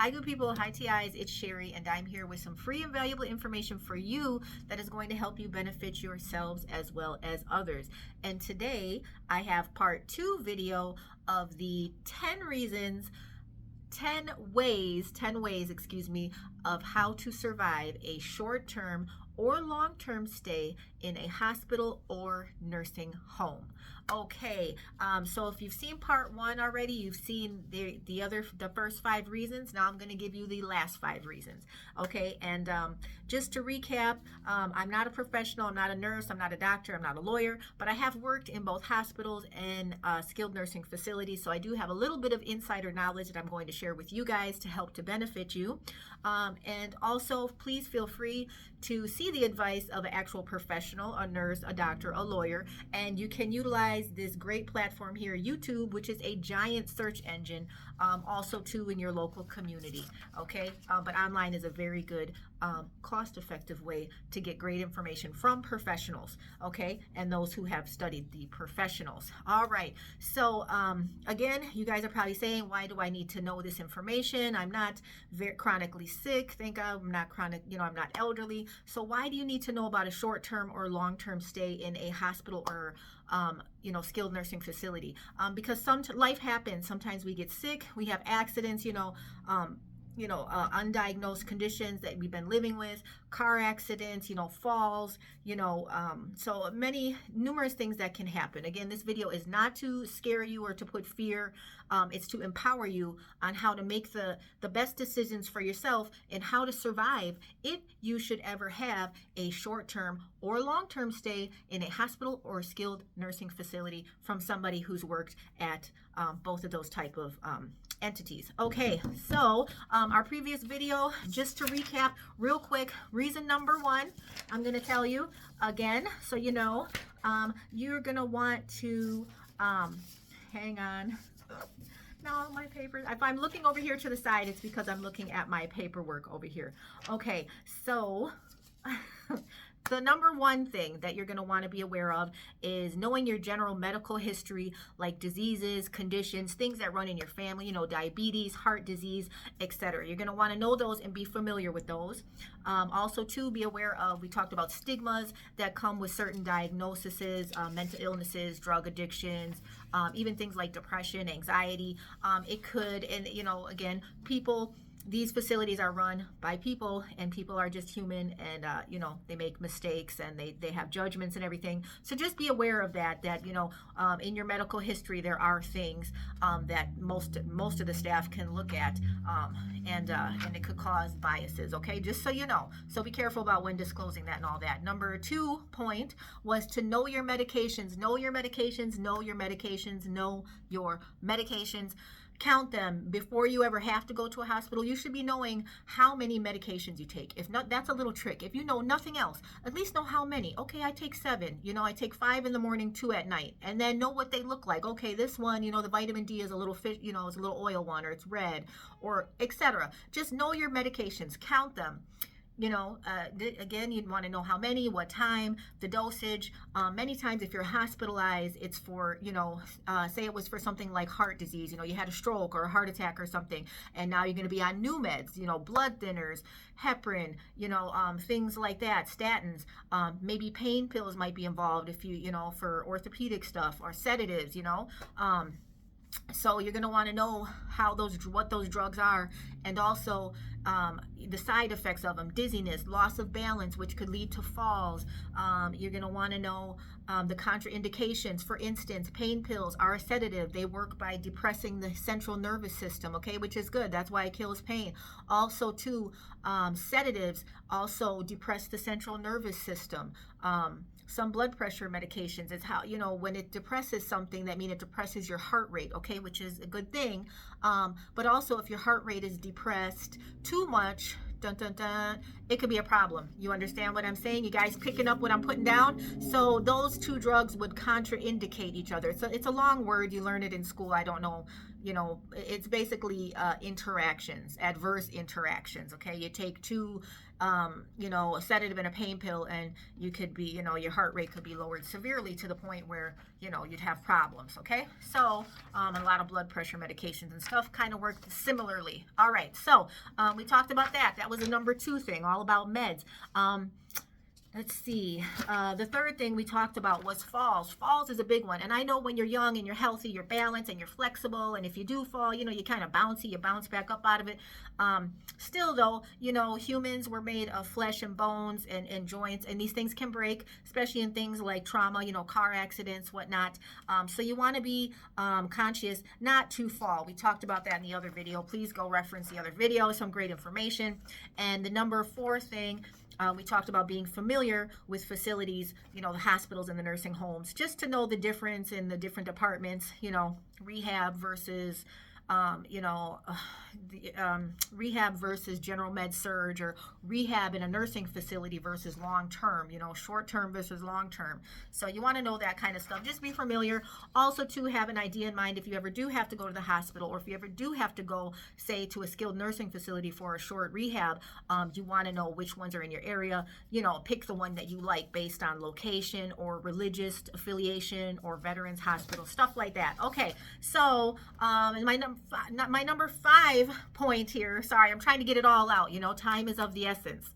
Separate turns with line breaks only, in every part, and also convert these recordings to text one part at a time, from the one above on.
Hi, good people. Hi, TIs. It's Sherry, and I'm here with some free and valuable information for you that is going to help you benefit yourselves as well as others. And today, I have part 2 video of the 10 reasons 10 ways, excuse me, of how to survive a short-term or long-term stay in a hospital or nursing home. Okay, so if you've seen part 1 already, you've seen the first 5 reasons. Now I'm going to give you the last 5 reasons. Okay, and just to recap, I'm not a professional, I'm not a nurse, I'm not a doctor, I'm not a lawyer, but I have worked in both hospitals and skilled nursing facilities, so I do have a little bit of insider knowledge that I'm going to share with you guys to help to benefit you. And also, please feel free to see the advice of an actual professional, a nurse, a doctor, a lawyer, and you can utilize this great platform here, YouTube, which is a giant search engine, also too in your local community. Okay, but online is a very good cost-effective way to get great information from professionals, okay, and those who have studied the professionals. All right, so again, you guys are probably saying, why do I need to know this information? I'm not very chronically sick, thank God. I'm not chronic, I'm not elderly, so why do you need to know about a short-term or long-term stay in a hospital or skilled nursing facility? Because life happens. Sometimes we get sick, we have accidents, undiagnosed conditions that we've been living with, car accidents, falls, so numerous things that can happen. Again, this video is not to scare you or to put fear. It's to empower you on how to make the best decisions for yourself and how to survive if you should ever have a short-term or long-term stay in a hospital or skilled nursing facility from somebody who's worked at both of those type of entities. Okay, so our previous video, just to recap real quick, reason number 1, I'm going to tell you again, so you're going to want to hang on. No, my paper, if I'm looking over here to the side, it's because I'm looking at my paperwork over here. Okay, so the number 1 thing that you're going to want to be aware of is knowing your general medical history, like diseases, conditions, things that run in your family, diabetes, heart disease, etc. You're going to want to know those and be familiar with those. Also, too, be aware of, we talked about stigmas that come with certain diagnoses, mental illnesses, drug addictions, even things like depression, anxiety. It could, and again, these facilities are run by people, and people are just human, and they make mistakes, and they have judgments and everything. So just be aware of that in your medical history there are things that most of the staff can look at, and it could cause biases. Okay, just so you know. So be careful about when disclosing that and all that. Number 2 point was to know your medications. Know your medications. Know your medications. Know your medications. Count them before you ever have to go to a hospital. You should be knowing how many medications you take. If not, that's a little trick. If you know nothing else, at least know how many. Okay, I take 7. I take 5 in the morning, 2 at night, and then know what they look like. Okay, this one, the vitamin D is a little fish, it's a little oil one, or it's red, or etc. Just know your medications. Count them. Again, you'd want to know how many, what time, the dosage. Many times if you're hospitalized, it's for, say it was for something like heart disease, you had a stroke or a heart attack or something, and now you're going to be on new meds, blood thinners, heparin, things like that, statins, maybe pain pills might be involved if you, for orthopedic stuff, or sedatives, so you're going to want to know what those drugs are, and also the side effects of them: dizziness, loss of balance, which could lead to falls. You're going to want to know the contraindications. For instance, pain pills are a sedative. They work by depressing the central nervous system, okay, which is good. That's why it kills pain. Also, too, sedatives also depress the central nervous system. Some blood pressure medications, it's how, when it depresses something, that means it depresses your heart rate, okay, which is a good thing. But also, if your heart rate is depressed too much, dun, dun, dun, it could be a problem. You understand what I'm saying? You guys picking up what I'm putting down? So those 2 drugs would contraindicate each other. It's a long word. You learn it in school. I don't know you know, it's basically interactions, adverse interactions. Okay, you take two, you know, a sedative and a pain pill, and you could be, you know, your heart rate could be lowered severely to the point where, you know, you'd have problems. Okay, so a lot of blood pressure medications and stuff kind of work similarly. All right, so we talked about that. That was a number 2 thing, all about meds. Let's see. The third thing we talked about was falls. Falls is a big one. And I know when you're young and you're healthy, you're balanced and you're flexible. And if you do fall, you know, you're kind of bouncy, you bounce back up out of it. Still, though, you know, humans were made of flesh and bones and joints. And these things can break, especially in things like trauma, you know, car accidents, whatnot. So you want to be conscious not to fall. We talked about that in the other video. Please go reference the other video. Some great information. And the number 4 thing, we talked about being familiar with facilities, you know, the hospitals and the nursing homes, just to know the difference in the different departments, you know, rehab versus, you know, rehab versus general med surge, or rehab in a nursing facility versus long-term, you know, short-term versus long-term. So you want to know that kind of stuff. Just be familiar. Also, to have an idea in mind if you ever do have to go to the hospital, or if you ever do have to go, say, to a skilled nursing facility for a short rehab, you want to know which ones are in your area. You know, pick the one that you like based on location or religious affiliation or veterans hospital, stuff like that. Okay, so and my number 5 point here, sorry, I'm trying to get it all out, you know, time is of the essence.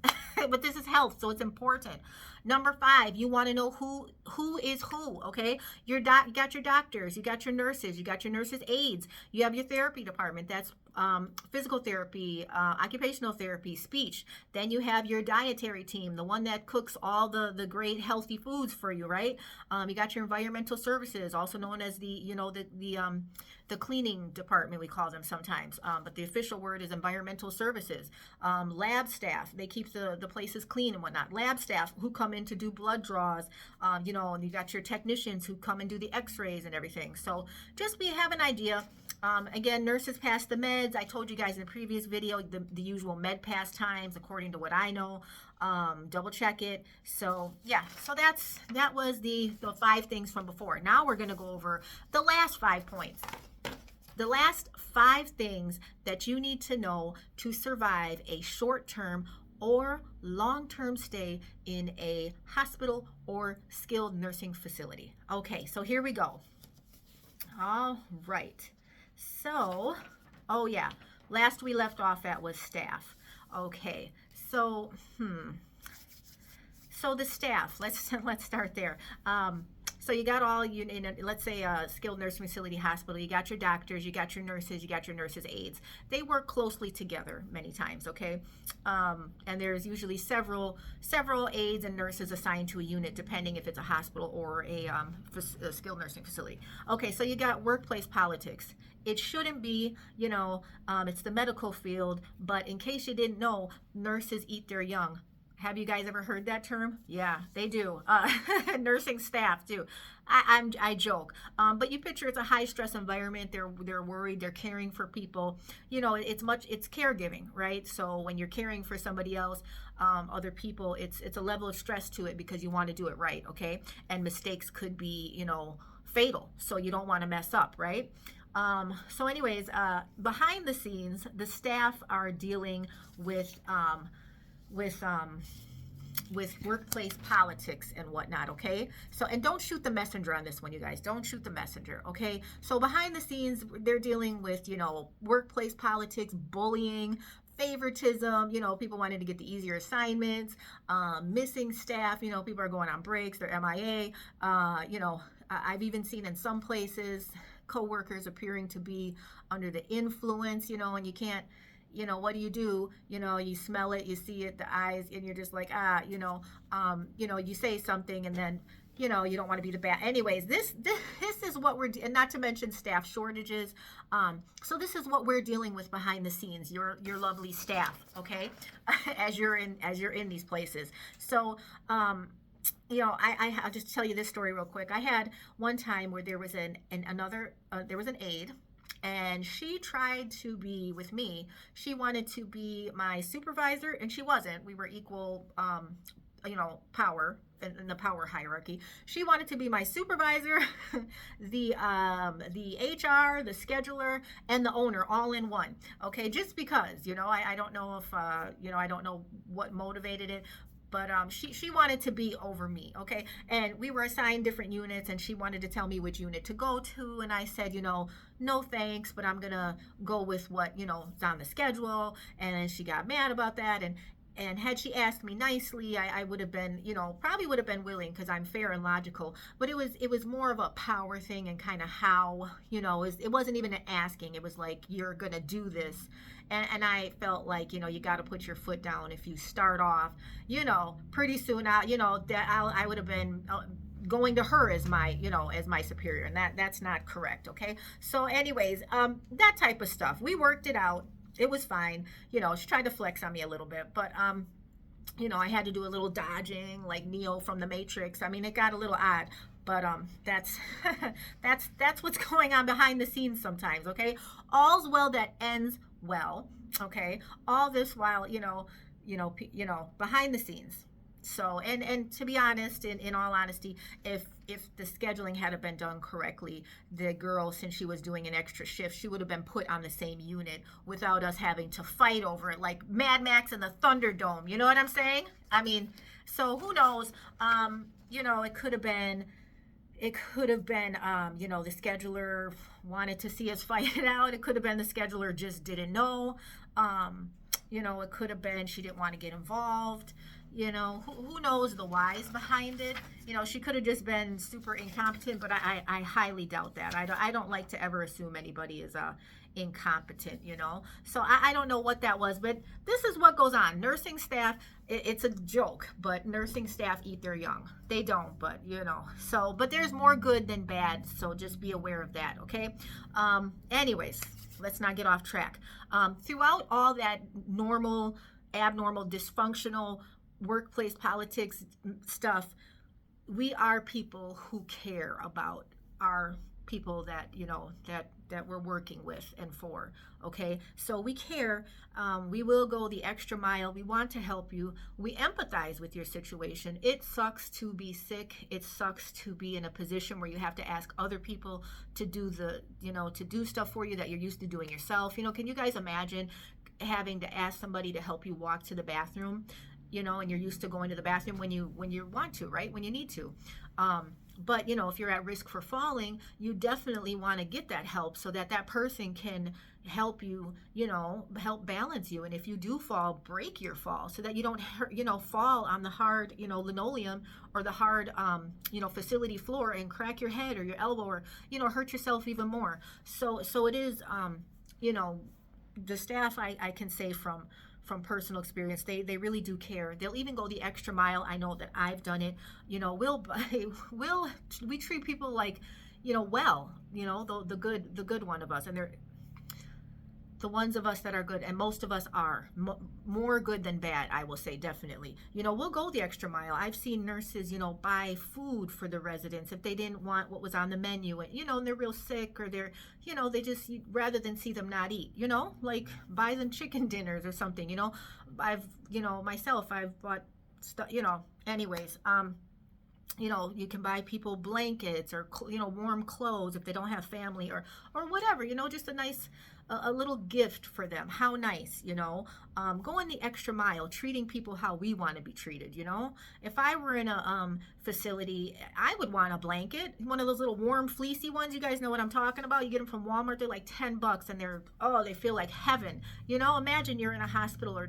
But this is health, so it's important. Number 5, you want to know who is who. Okay, you got your doctors, you got your nurses, you got your nurses' aides, you have your therapy department. That's physical therapy, occupational therapy, speech. Then you have your dietary team, the one that cooks all the great healthy foods for you, right? You got your environmental services, also known as the, you know, the cleaning department, we call them sometimes, but the official word is environmental services. Lab staff, they keep the places clean and whatnot. Lab staff who come in to do blood draws, you know, and you got your technicians who come and do the x-rays and everything. So just have an idea. Again, nurses pass the meds. I told you guys in the previous video the usual med pass times according to what I know. Double check it. So yeah, so that was the 5 things from before. Now we're going to go over the last 5 points. The last 5 things that you need to know to survive a short-term or long-term stay in a hospital or skilled nursing facility. Okay, so here we go. All right. So, oh yeah, last we left off at was staff. Okay, so so the staff. Let's start there. So you got all you in let's say a skilled nursing facility hospital. You got your doctors, you got your nurses, you got your nurses' aides. They work closely together many times. Okay, and there's usually several aides and nurses assigned to a unit, depending if it's a hospital or a skilled nursing facility. Okay, so you got workplace politics. It shouldn't be, you know, it's the medical field, but in case you didn't know, nurses eat their young. Have you guys ever heard that term? Yeah, they do. Nursing staff do. I joke, but you picture it's a high stress environment. They're worried. They're caring for people. You know, it's caregiving, right? So when you're caring for somebody else, other people, it's a level of stress to it because you want to do it right, okay? And mistakes could be, you know, fatal. So you don't want to mess up, right? So anyways, behind the scenes, the staff are dealing with workplace politics and whatnot, okay? So, and don't shoot the messenger on this one, you guys. Don't shoot the messenger, okay? So behind the scenes, they're dealing with, you know, workplace politics, bullying, favoritism, you know, people wanting to get the easier assignments, missing staff, you know, people are going on breaks, they're MIA, you know, I've even seen in some places coworkers appearing to be under the influence, you know, and you can't, you know, what do? You know, you smell it, you see it, the eyes, and you're just like, you know, you say something and then, you know, you don't want to be the bad. Anyways, this is what and not to mention staff shortages. So this is what we're dealing with behind the scenes, your lovely staff, okay, as you're in these places. So, you know, I'll just tell you this story real quick. I had one time where there was an aide, and she tried to be with me. She wanted to be my supervisor, and she wasn't. We were equal power in the power hierarchy. She wanted to be my supervisor, the HR, the scheduler, and the owner all in one. Okay, just because, I don't know if I don't know what motivated it, but she wanted to be over me. Okay, and we were assigned different units, and she wanted to tell me which unit to go to, and I said, no thanks, but I'm gonna go with what is on the schedule. And then she got mad about that, and had she asked me nicely, I would have been, probably would have been willing, because I'm fair and logical. But it was more of a power thing, and kind of how, it wasn't even an asking. It was like, you're gonna do this, and I felt like, you got to put your foot down. If you start off, pretty soon out, that I would have been going to her as my as my superior, and that's not correct. Okay, so anyways, that type of stuff, we worked it out. It was fine. She tried to flex on me a little bit, but I had to do a little dodging like Neo from the Matrix. I mean, it got a little odd, but that's that's what's going on behind the scenes sometimes. Okay, all's well that ends well. Okay, all this while behind the scenes. So, and to be honest, in all honesty, if the scheduling had been done correctly, the girl, since she was doing an extra shift, she would have been put on the same unit without us having to fight over it like Mad Max and the Thunderdome. You know what I'm saying? I mean, so who knows? It could have been, the scheduler wanted to see us fight it out. It could have been the scheduler just didn't know. It could have been she didn't want to get involved. Who knows the whys behind it. She could have just been super incompetent, but I highly doubt that. I don't like to ever assume anybody is incompetent, so I don't know what that was, but this is what goes on. Nursing staff, it's a joke, but nursing staff eat their young. They don't, but so, but there's more good than bad, so just be aware of that. Okay, anyways, let's not get off track. Throughout all that normal, abnormal, dysfunctional workplace politics stuff, we are people who care about our people that that we're working with and for. Okay, so we care. We will go the extra mile. We want to help you. We empathize with your situation. It sucks to be sick. It sucks to be in a position where you have to ask other people to do to do stuff for you that you're used to doing yourself. Can you guys imagine having to ask somebody to help you walk to the bathroom? And you're used to going to the bathroom when you want to, right? When you need to. But if you're at risk for falling, you definitely want to get that help so that person can help you, help balance you. And if you do fall, break your fall so that you don't, fall on the hard, linoleum or the hard, facility floor and crack your head or your elbow or, hurt yourself even more. So it is, the staff, I can say from personal experience, they really do care. They'll even go the extra mile. I know that I've done it. We treat people like, well, the good one of us, and they're the ones of us that are good, and most of us are more good than bad, I will say, definitely. We'll go the extra mile. I've seen nurses, buy food for the residents if they didn't want what was on the menu, and they're real sick, or they're, they just, rather than see them not eat, like buy them chicken dinners or something. I've, myself, I've bought stuff, anyways. You can buy people blankets or, warm clothes if they don't have family or whatever, just a nice, a little gift for them. How nice, going the extra mile, treating people how we want to be treated. If I were in a facility, I would want a blanket, one of those little warm fleecy ones. You guys know what I'm talking about. You get them from Walmart. They're like $10 and they feel like heaven. Imagine you're in a hospital or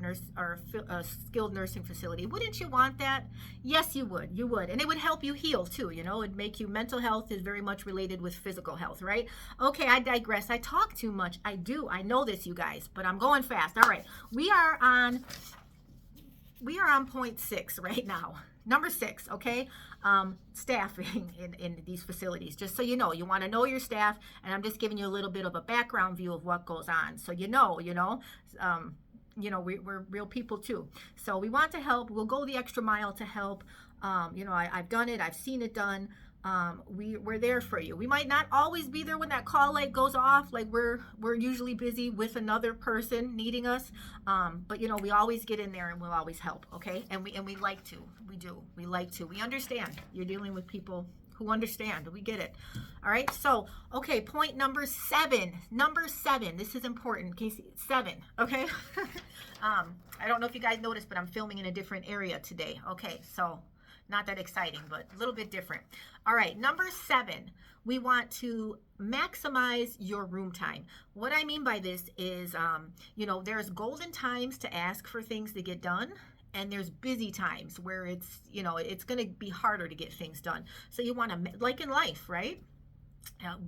a skilled nursing facility. Wouldn't you want that? Yes, you would. And it would help you heal too. It'd make you, mental health is very much related with physical health, right? Okay, I digress. I talk too much. I know this, you guys, but I'm going fast. All right, we are on point 6 right now. Number 6, okay? Staffing in these facilities. Just so you know, you want to know your staff, and I'm just giving you a little bit of a background view of what goes on, so we're real people too. So we want to help. We'll go the extra mile to help. I've done it. I've seen it done. We're there for you. We might not always be there when that call light goes off, like we're usually busy with another person needing us, but you know, we always get in there and we'll always help. Okay, and we like to, we like to, we understand you're dealing with people who understand. We get it. All right, so okay, point number seven, this is important. Can you see 7? Okay. I don't know if you guys noticed, but I'm filming in a different area today. Okay, so not that exciting, but a little bit different. All right, number 7, we want to maximize your room time. What I mean by this is, you know, there's golden times to ask for things to get done, and there's busy times where it's, you know, it's going to be harder to get things done. So you want to, like in life, right?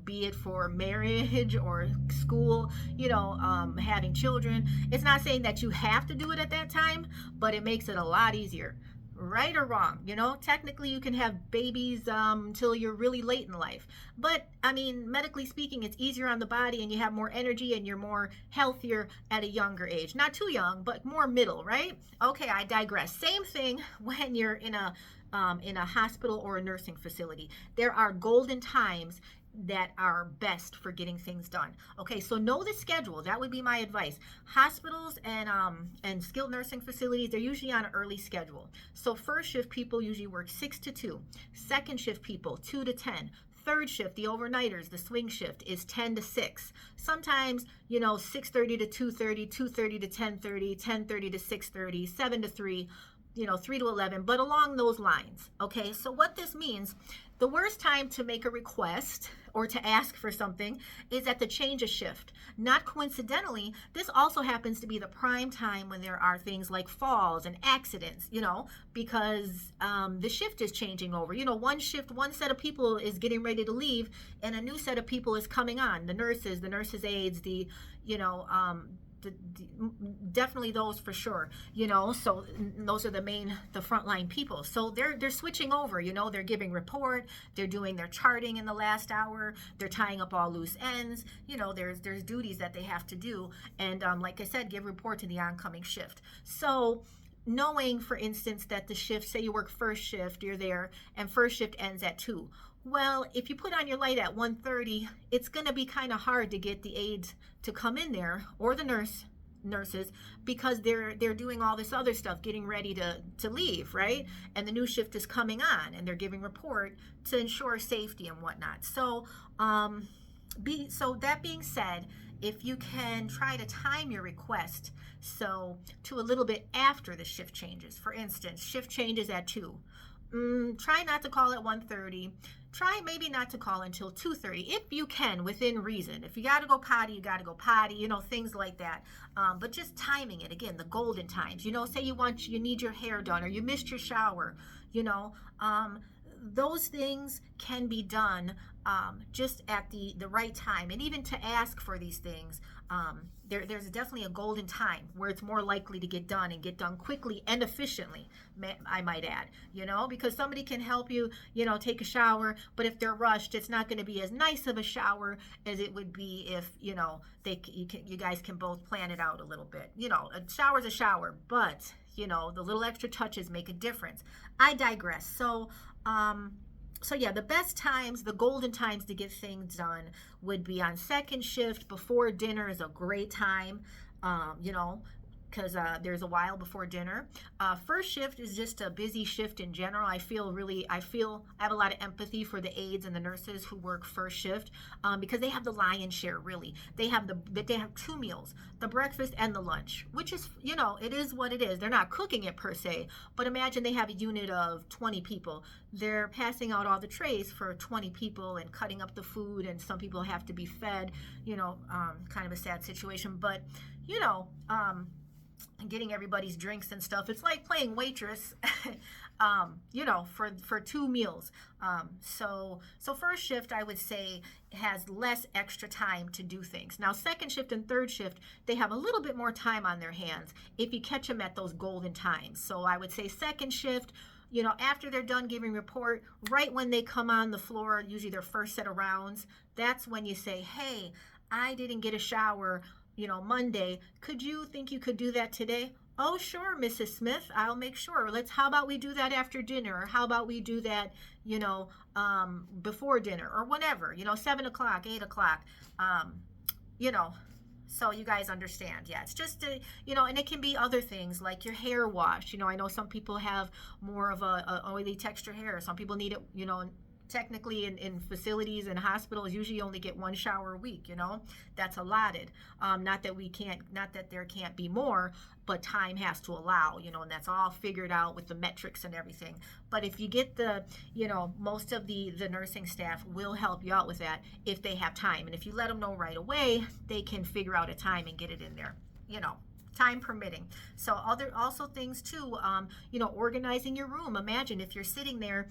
Be it for marriage or school, you know, having children. It's not saying that you have to do it at that time, but it makes it a lot easier. Right or wrong, you know, technically you can have babies till you're really late in life, but I mean, medically speaking, it's easier on the body and you have more energy and you're more healthier at a younger age. Not too young, but more middle, right? Okay, I digress. Same thing when you're in a hospital or a nursing facility. There are golden times that are best for getting things done. Okay, so know the schedule. That would be my advice. Hospitals and skilled nursing facilities, they're usually on an early schedule. So first shift people usually work 6 to 2. Second shift people 2 to 10. Third shift, the overnighters, the swing shift, is 10 to 6. Sometimes, you know, 6:30 to 2:30, 2:30 to 10:30, 10:30 to 6:30, 7 to 3, you know, 3 to 11, but along those lines. Okay, so what this means, the worst time to make a request or to ask for something is at the change of shift. Not coincidentally, this also happens to be the prime time when there are things like falls and accidents, you know, because the shift is changing over. You know, one shift, one set of people is getting ready to leave and a new set of people is coming on. The nurses' aides, the, you know, definitely those for sure, you know, so those are the frontline people. So they're switching over, you know, they're giving report, they're doing their charting in the last hour, they're tying up all loose ends, you know, there's duties that they have to do, and like I said, give report to the oncoming shift. So knowing, for instance, that the shift, say you work first shift, you're there, and first shift ends at 2. Well, if you put on your light at 1:30, it's going to be kind of hard to get the aides to come in there, or the nurses, because they're doing all this other stuff, getting ready to leave, right? And the new shift is coming on, and they're giving report to ensure safety and whatnot. So, so that being said, if you can try to time your request so to a little bit after the shift changes. For instance, shift changes at 2. Try not to call at 1:30. Try maybe not to call until 2:30 if you can, within reason. If you got to go potty, you got to go potty, you know, things like that. But just timing it, again, the golden times. You know, say you need your hair done or you missed your shower, you know, those things can be done just at the right time. And even to ask for these things, there's definitely a golden time where it's more likely to get done and get done quickly and efficiently, I might add, you know, because somebody can help you, you know, take a shower, but if they're rushed, it's not going to be as nice of a shower as it would be if, you know, you guys can both plan it out a little bit. You know, a shower's a shower, but, you know, the little extra touches make a difference. I digress. So yeah, the best times, the golden times to get things done would be on second shift. Before dinner is a great time, you know, because there's a while before dinner. First shift is just a busy shift in general. I have a lot of empathy for the aides and the nurses who work first shift, because they have the lion's share, really. They have 2 meals, the breakfast and the lunch, which is, you know, it is what it is. They're not cooking it per se, but imagine they have a unit of 20 people. They're passing out all the trays for 20 people and cutting up the food, and some people have to be fed, you know, kind of a sad situation, but, you know, and getting everybody's drinks and stuff. It's like playing waitress, you know, for 2 meals. So first shift, I would say, has less extra time to do things. Now, second shift and third shift, they have a little bit more time on their hands if you catch them at those golden times. So I would say second shift, you know, after they're done giving report, right when they come on the floor, usually their first set of rounds, that's when you say, hey, I didn't get a shower, you know, Monday. Could you think you could do that today? Oh, sure, Mrs. Smith, I'll make sure. How about we do that after dinner? Or how about we do that, before dinner or whenever, 7 o'clock, 8 o'clock, um, you know, so you guys understand. Yeah, it's just, and it can be other things like your hair wash. I know some people have more of a oily texture hair. Some people need it, technically in facilities and hospitals usually only get one shower a week. That's allotted. Not that there can't be more, but time has to allow, and that's all figured out with the metrics and everything. But if you get most of the nursing staff will help you out with that if they have time, and if you let them know right away, they can figure out a time and get it in there, time permitting. So also things too, organizing your room. Imagine if you're sitting there,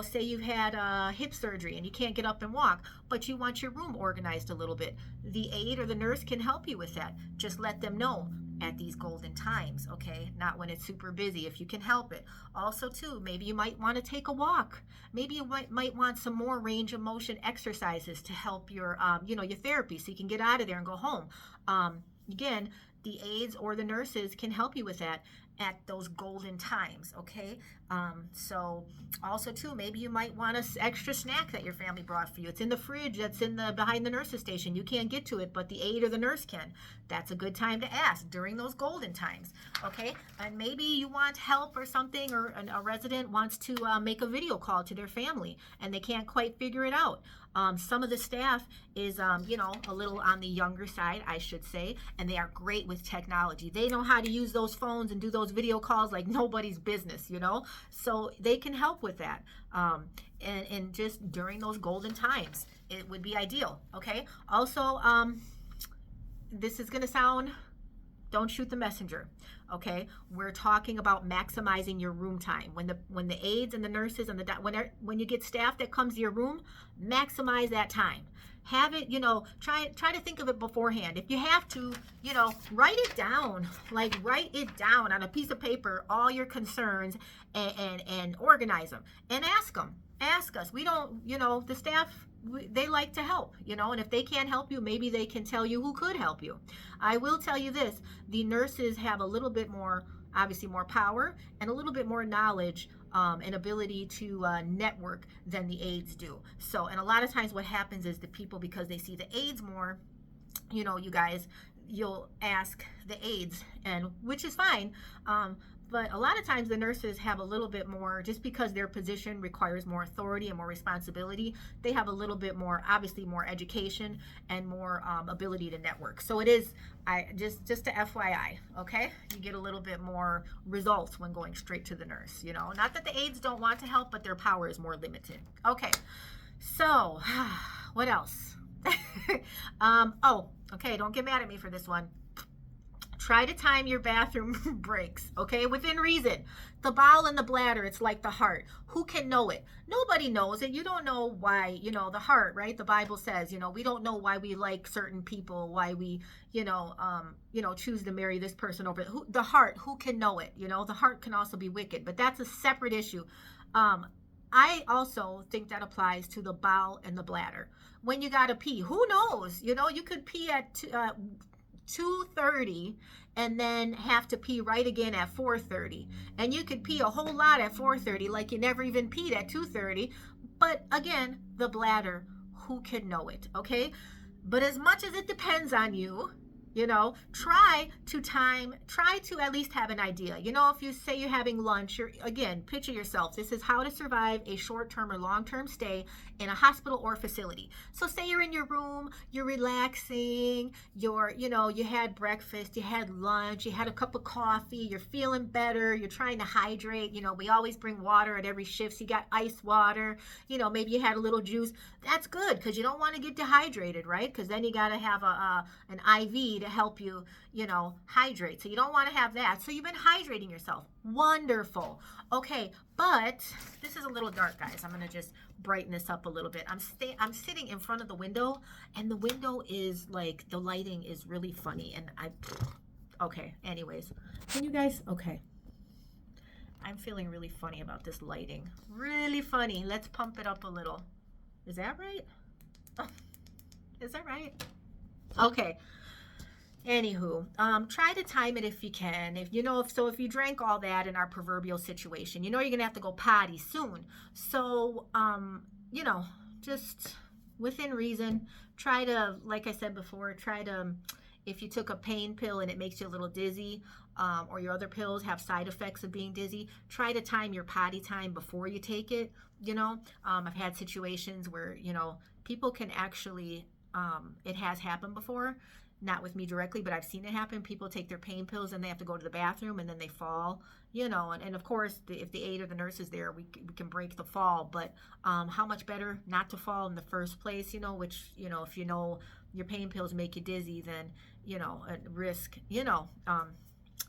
say you've had hip surgery and you can't get up and walk, but you want your room organized a little bit. The aide or the nurse can help you with that. Just let them know at these golden times, okay? Not when it's super busy, if you can help it. Also too, maybe you might want to take a walk. Maybe you might want some more range of motion exercises to help your your therapy, so you can get out of there and go home. Again, the aides or the nurses can help you with that at those golden times, okay? So also too, maybe you might want an extra snack that your family brought for you. It's in the fridge that's behind the nurse's station. You can't get to it, but the aide or the nurse can. That's a good time to ask during those golden times, okay? And maybe you want help or something, or a resident wants to make a video call to their family and they can't quite figure it out. Some of the staff is, a little on the younger side, I should say, and they are great with technology. They know how to use those phones and do those video calls like nobody's business, so they can help with that. And just during those golden times, it would be ideal, okay? Also, this is going to sound, don't shoot the messenger, okay? We're talking about maximizing your room time. When the aides and the nurses and when you get staff that comes to your room, maximize that time. Have it, try to think of it beforehand. If you have to, write it down. Like, write it down on a piece of paper, all your concerns, and organize them and ask them. Ask us. We don't, the staff, they like to help, and if they can't help you, maybe they can tell you who could help you. I will tell you this, the nurses have a little bit more, obviously more power and a little bit more knowledge and ability to network than the aides do. So, and a lot of times what happens is the people, because they see the aides more, you guys, you'll ask the aides, and which is fine. But a lot of times the nurses have a little bit more, just because their position requires more authority and more responsibility, they have a little bit more, obviously more education and more ability to network. So it is, just to FYI, okay? You get a little bit more results when going straight to the nurse, Not that the aides don't want to help, but their power is more limited. Okay, so what else? Okay, don't get mad at me for this one. Try to time your bathroom breaks, okay, within reason. The bowel and the bladder, it's like the heart. Who can know it? Nobody knows it. You don't know why, the heart, right? The Bible says, we don't know why we like certain people, why we, choose to marry this person over the heart. Who can know it? The heart can also be wicked, but that's a separate issue. I also think that applies to the bowel and the bladder. When you gotta pee, who knows? You could pee at 2:30 and then have to pee right again at 4:30, and you could pee a whole lot at 4:30 like you never even peed at 2:30. But again, the bladder, who can know it, okay? But as much as it depends on you, try to at least have an idea. If you say you're having lunch, again, picture yourself. This is how to survive a short-term or long-term stay in a hospital or facility. So say you're in your room, you're relaxing, you had breakfast, you had lunch, you had a cup of coffee, you're feeling better, you're trying to hydrate. We always bring water at every shift. So you got ice water, maybe you had a little juice. That's good, because you don't want to get dehydrated, right? Because then you got to have an IV to help you, hydrate. So you don't want to have that. So you've been hydrating yourself. Wonderful. Okay, but this is a little dark, guys. I'm going to just brighten this up a little bit. I'm sitting in front of the window, and the window is like, the lighting is really funny, and okay, anyways. Can you guys, okay. I'm feeling really funny about this lighting. Really funny. Let's pump it up a little. Is that right? Is that right? Okay. Anywho, try to time it if you can. If you know, if you drank all that in our proverbial situation, you know you're gonna have to go potty soon. So, you know, just within reason, try to, like I said before, try to, if you took a pain pill and it makes you a little dizzy, or your other pills have side effects of being dizzy, try to time your potty time before you take it. You know, I've had situations where, you know, people can actually, it has happened before, not with me directly, but I've seen it happen. People take their pain pills and they have to go to the bathroom and then they fall, you know, and of course, if the aide or the nurse is there, we can break the fall. But how much better not to fall in the first place, you know, which, you know, if you know your pain pills make you dizzy, then, you know, at risk, you know,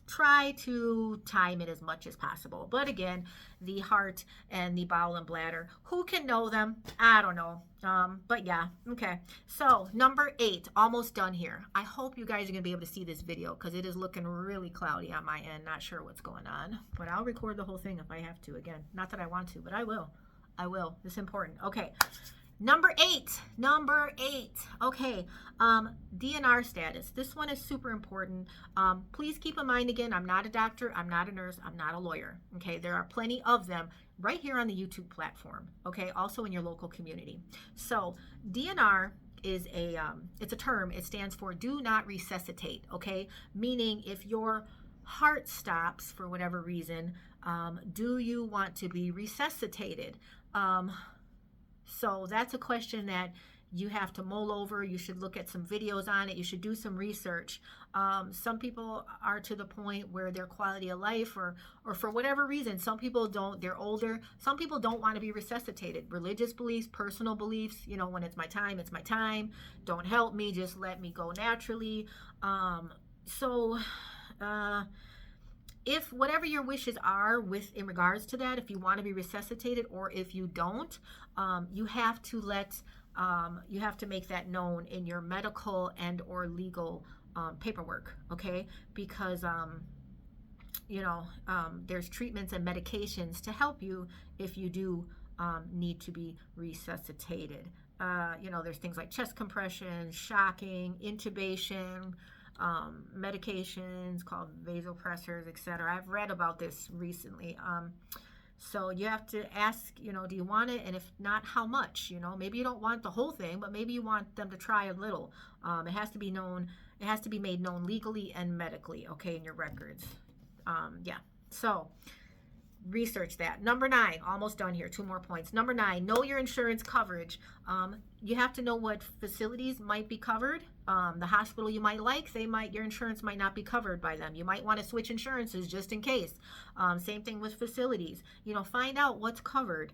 try to time it as much as possible. But again, the heart and the bowel and bladder, who can know them? I don't know. But yeah, okay. So number 8, almost done here. I hope you guys are gonna be able to see this video because it is looking really cloudy on my end. Not sure what's going on, but I'll record the whole thing if I have to. Again, not that I want to, but I will. I will. It's important. Okay. Number 8. Okay. DNR status. This one is super important. Please keep in mind, again, I'm not a doctor, I'm not a nurse, I'm not a lawyer. Okay. There are plenty of them right here on the YouTube platform. Okay. Also in your local community. So DNR is it's a term. It stands for do not resuscitate. Okay. Meaning if your heart stops for whatever reason, do you want to be resuscitated? So that's a question that you have to mull over. You should look at some videos on it. You should do some research. Some people are to the point where their quality of life, or for whatever reason, some people don't, they're older. Some people don't want to be resuscitated. Religious beliefs, personal beliefs, you know, when it's my time, it's my time. Don't help me, just let me go naturally. If whatever your wishes are in regards to that, if you want to be resuscitated or if you don't, you have to make that known in your medical and or legal paperwork, okay? Because you know, there's treatments and medications to help you if you do need to be resuscitated. You know, there's things like chest compression, shocking, intubation, medications called vasopressors, etc. I've read about this recently. So you have to ask, you know, do you want it? And if not, how much? You know, maybe you don't want the whole thing, but maybe you want them to try a little. It has to be known. It has to be made known legally and medically, okay, in your records. Yeah. So research that. Number 9, almost done here. 2 more points. Number 9, know your insurance coverage. You have to know what facilities might be covered. The hospital you might like, your insurance might not be covered by them. You might want to switch insurances just in case. Same thing with facilities. You know, find out what's covered.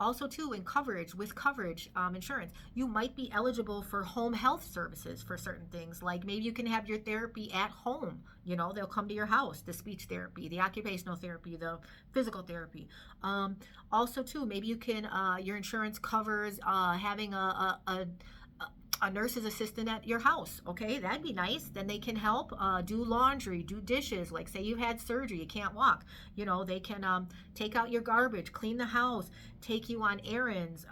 Also, too, with coverage insurance, you might be eligible for home health services for certain things. Like maybe you can have your therapy at home. You know, they'll come to your house, the speech therapy, the occupational therapy, the physical therapy. Also, too, maybe you can, your insurance covers having a nurse's assistant at your house. Okay, that'd be nice. Then they can help do laundry, do dishes. Like say you had surgery, you can't walk. You know, they can take out your garbage, clean the house, take you on errands,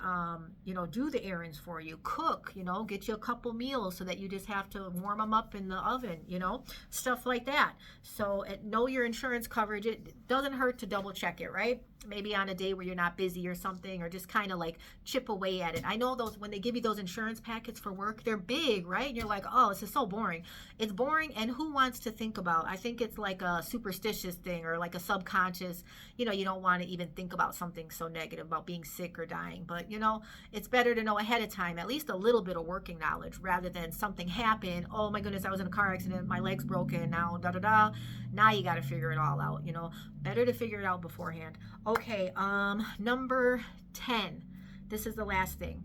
you know, do the errands for you, cook, you know, get you a couple meals so that you just have to warm them up in the oven, you know, stuff like that. So know your insurance coverage. It doesn't hurt to double check it, right? Maybe on a day where you're not busy or something, or just kind of like chip away at it. I know those, when they give you those insurance packets for work, they're big, right? And you're like, oh, this is so boring. It's boring, and who wants to think about? I think it's like a superstitious thing, or like a subconscious, you know, you don't want to even think about something so negative about being sick or dying. But, you know, it's better to know ahead of time, at least a little bit of working knowledge, rather than something happen. Oh my goodness, I was in a car accident, my leg's broken, now da-da-da. Now you got to figure it all out, you know. Better to figure it out beforehand. Okay, number 10. This is the last thing,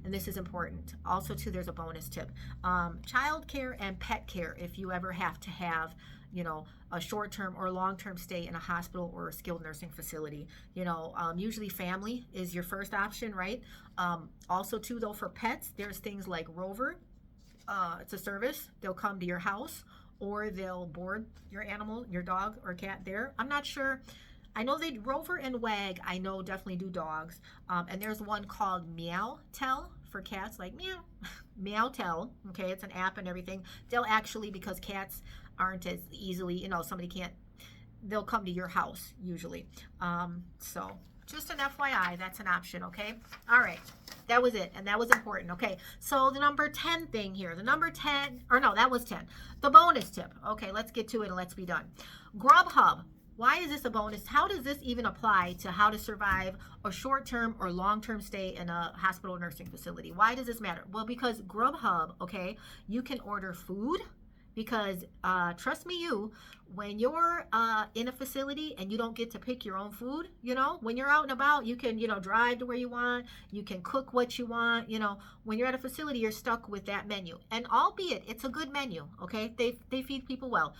and this is important. Also, too, there's a bonus tip. Child care and pet care, if you ever have to have, you know, a short-term or long-term stay in a hospital or a skilled nursing facility. You know, usually family is your first option, right? Also, too, though, for pets, there's things like Rover. It's a service. They'll come to your house, or they'll board your animal, your dog or cat there. I'm not sure. I know Rover and Wag, I know definitely do dogs. And there's one called Meow Tell for cats, like Meow, Meowtel. Okay, it's an app and everything. They'll actually, because cats aren't as easily, you know, somebody can't, they'll come to your house usually. So just an FYI, that's an option. Okay, all right, that was it, and that was important. Okay, so the number 10 thing here, the number 10, or no, that was 10, the bonus tip. Okay, let's get to it and let's be done. Grubhub. Why is this a bonus? How does this even apply to how to survive a short-term or long-term stay in a hospital or nursing facility? Why does this matter? Well, because Grubhub, okay, you can order food, because trust me, when you're in a facility and you don't get to pick your own food, you know, when you're out and about, you can, you know, drive to where you want, you can cook what you want, you know. When you're at a facility, you're stuck with that menu, and albeit it's a good menu, okay, they feed people well,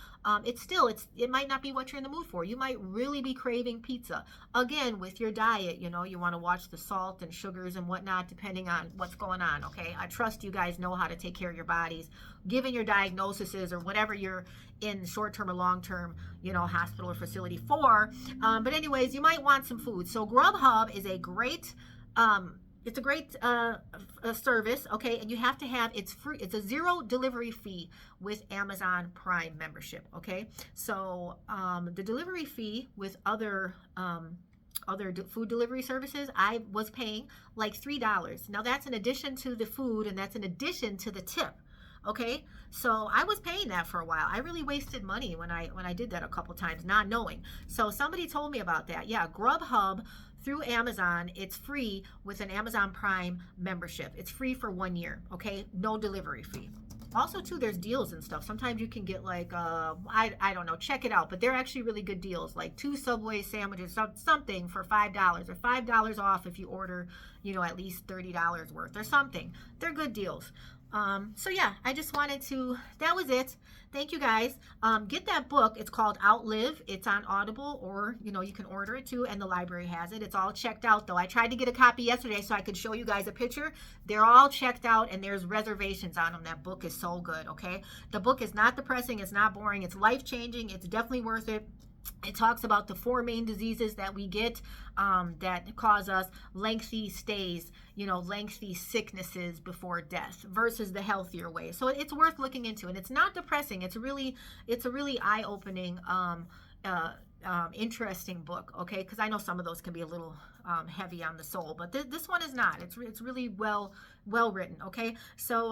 it might not be what you're in the mood for. You might really be craving pizza. Again, with your diet, you know, you want to watch the salt and sugars and whatnot depending on what's going on. Okay, I trust you guys know how to take care of your bodies given your diagnoses or whatever you're in short-term or long-term, you know, hospital or facility for. But anyways, you might want some food. So Grubhub is a great it's a great service, okay, and you have to have, it's free, it's a zero delivery fee with Amazon Prime membership. Okay, so the delivery fee with other food delivery services, I was paying like $3. Now that's in addition to the food, and that's in addition to the tip. Okay, so I was paying that for a while. I really wasted money when I did that a couple times, not knowing. So somebody told me about that. Yeah, Grubhub through Amazon, it's free with an Amazon Prime membership. It's free for 1 year. Okay, no delivery fee. Also, too, there's deals and stuff. Sometimes you can get like I don't know, check it out, but they're actually really good deals, like 2 Subway sandwiches, something for $5, or $5 off if you order, you know, at least $30 worth or something. They're good deals. So yeah, I just wanted to, that was it. Thank you guys. Get that book. It's called Outlive. It's on Audible, or, you know, you can order it too, and the library has it. It's all checked out though. I tried to get a copy yesterday so I could show you guys a picture. They're all checked out, and there's reservations on them. That book is so good. Okay. The book is not depressing. It's not boring. It's life-changing. It's definitely worth it. It talks about the 4 main diseases that we get that cause us lengthy stays, you know, lengthy sicknesses before death, versus the healthier way. So it's worth looking into, and it's not depressing. It's a really eye-opening, interesting book. Okay, because I know some of those can be a little heavy on the soul, but this one is not. It's really well written. Okay, so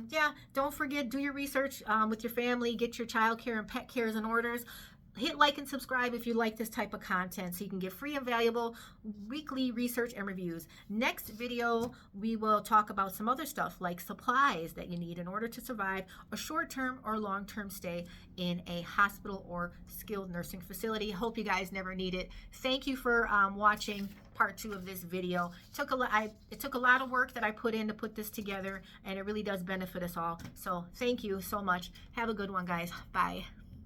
yeah, don't forget, do your research with your family, get your child care and pet cares in orders. Hit like and subscribe if you like this type of content, so you can get free and valuable weekly research and reviews. Next video, we will talk about some other stuff like supplies that you need in order to survive a short-term or long-term stay in a hospital or skilled nursing facility. Hope you guys never need it. Thank you for watching part 2 of this video. It took a lot of work that I put in to put this together, and it really does benefit us all. So thank you so much. Have a good one, guys. Bye.